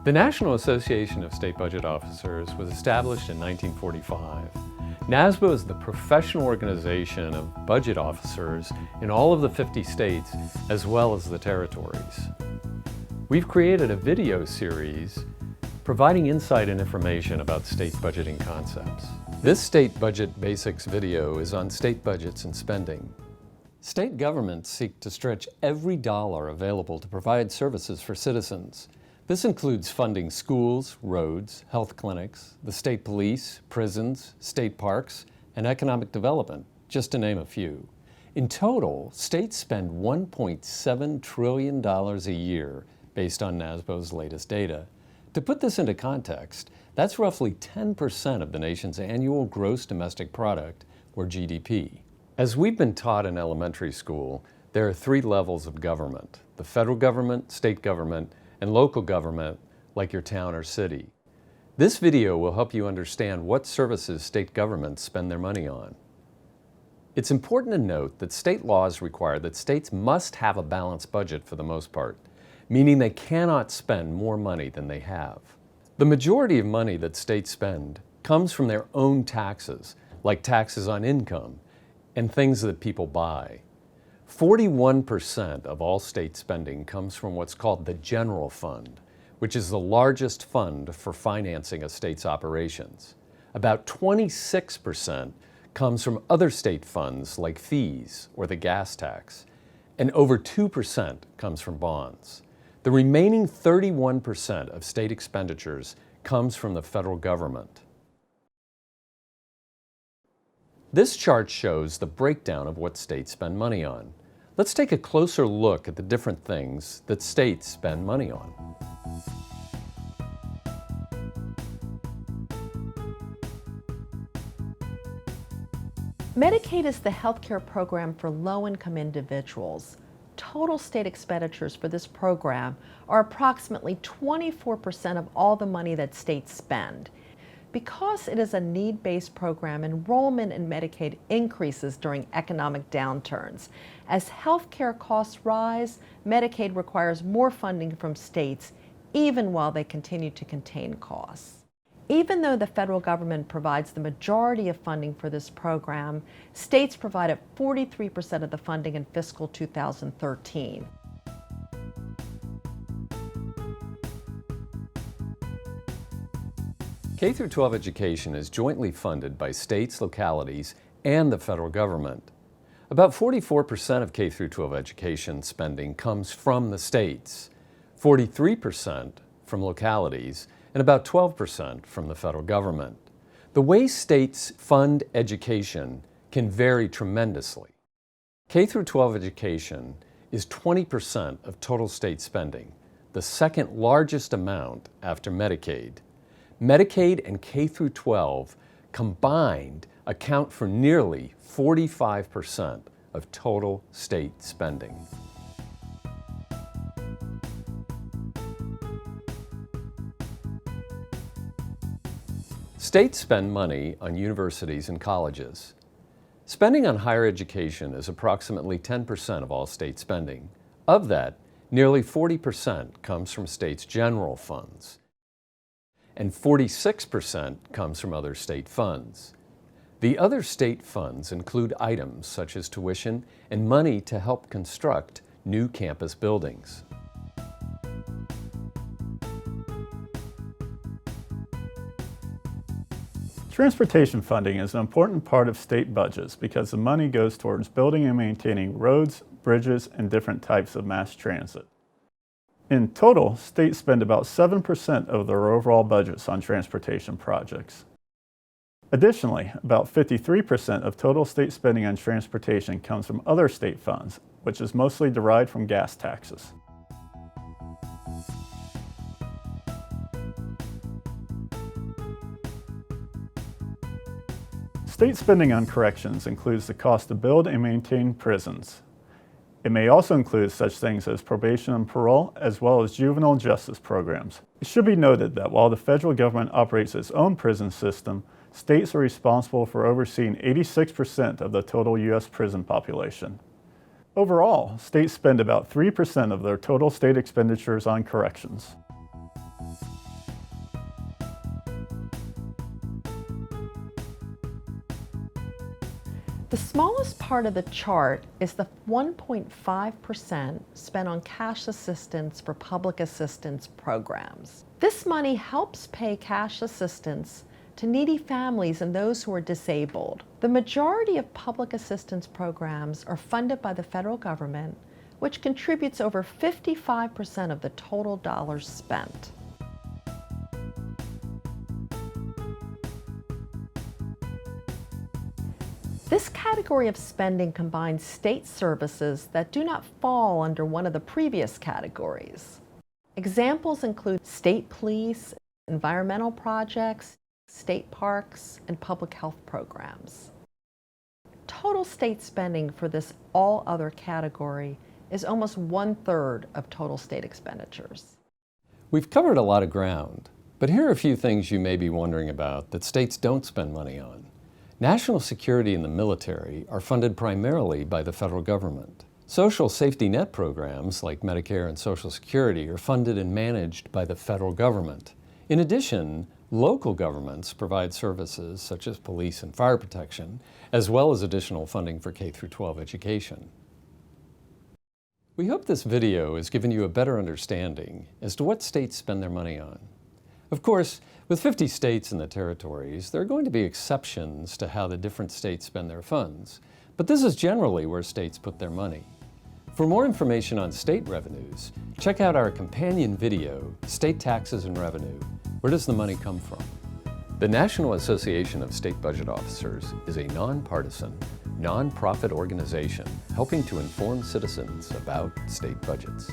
The National Association of State Budget Officers was established in 1945. NASBO is the professional organization of budget officers in all of the 50 states as well as the territories. We've created a video series providing insight and information about state budgeting concepts. This State Budget Basics video is on state budgets and spending. State governments seek to stretch every dollar available to provide services for citizens. This includes funding schools, roads, health clinics, the state police, prisons, state parks, and economic development, just to name a few. In total, states spend $1.7 trillion a year based on NASBO's latest data. To put this into context, that's roughly 10% of the nation's annual gross domestic product, or GDP. As we've been taught in elementary school, there are 3 levels of government: the federal government, state government, and local government, like your town or city. This video will help you understand what services state governments spend their money on. It's important to note that state laws require that states must have a balanced budget for the most part, meaning they cannot spend more money than they have. The majority of money that states spend comes from their own taxes, like taxes on income and things that people buy. 41% of all state spending comes from what's called the general fund, which is the largest fund for financing a state's operations. About 26% comes from other state funds like fees or the gas tax, and over 2% comes from bonds. The remaining 31% of state expenditures comes from the federal government. This chart shows the breakdown of what states spend money on. Let's take a closer look at the different things that states spend money on. Medicaid is the healthcare program for low-income individuals. Total state expenditures for this program are approximately 24% of all the money that states spend. Because it is a need-based program, enrollment in Medicaid increases during economic downturns. As healthcare costs rise, Medicaid requires more funding from states, even while they continue to contain costs. Even though the federal government provides the majority of funding for this program, states provided 43% of the funding in fiscal 2013. K-12 education is jointly funded by states, localities, and the federal government. About 44% of K-12 education spending comes from the states, 43% from localities, and about 12% from the federal government. The way states fund education can vary tremendously. K-12 education is 20% of total state spending, the second largest amount after Medicaid. Medicaid and K-12 combined account for nearly 45% of total state spending. States spend money on universities and colleges. Spending on higher education is approximately 10% of all state spending. Of that, nearly 40% comes from states' general funds, and 46% comes from other state funds. The other state funds include items such as tuition and money to help construct new campus buildings. Transportation funding is an important part of state budgets because the money goes towards building and maintaining roads, bridges, and different types of mass transit. In total, states spend about 7% of their overall budgets on transportation projects. Additionally, about 53% of total state spending on transportation comes from other state funds, which is mostly derived from gas taxes. State spending on corrections includes the cost to build and maintain prisons. It may also include such things as probation and parole, as well as juvenile justice programs. It should be noted that while the federal government operates its own prison system, states are responsible for overseeing 86% of the total U.S. prison population. Overall, states spend about 3% of their total state expenditures on corrections. The smallest part of the chart is the 1.5% spent on cash assistance for public assistance programs. This money helps pay cash assistance to needy families and those who are disabled. The majority of public assistance programs are funded by the federal government, which contributes over 55% of the total dollars spent. This category of spending combines state services that do not fall under one of the previous categories. Examples include state police, environmental projects, state parks, and public health programs. Total state spending for this all other category is almost 1/3 of total state expenditures. We've covered a lot of ground, but here are a few things you may be wondering about that states don't spend money on. National security and the military are funded primarily by the federal government. Social safety net programs like Medicare and Social Security are funded and managed by the federal government. In addition, local governments provide services such as police and fire protection, as well as additional funding for K-12 education. We hope this video has given you a better understanding as to what states spend their money on. Of course, with 50 states and the territories, there are going to be exceptions to how the different states spend their funds, but this is generally where states put their money. For more information on state revenues, check out our companion video, State Taxes and Revenue. Where does the money come from? The National Association of State Budget Officers is a nonpartisan, nonprofit organization helping to inform citizens about state budgets.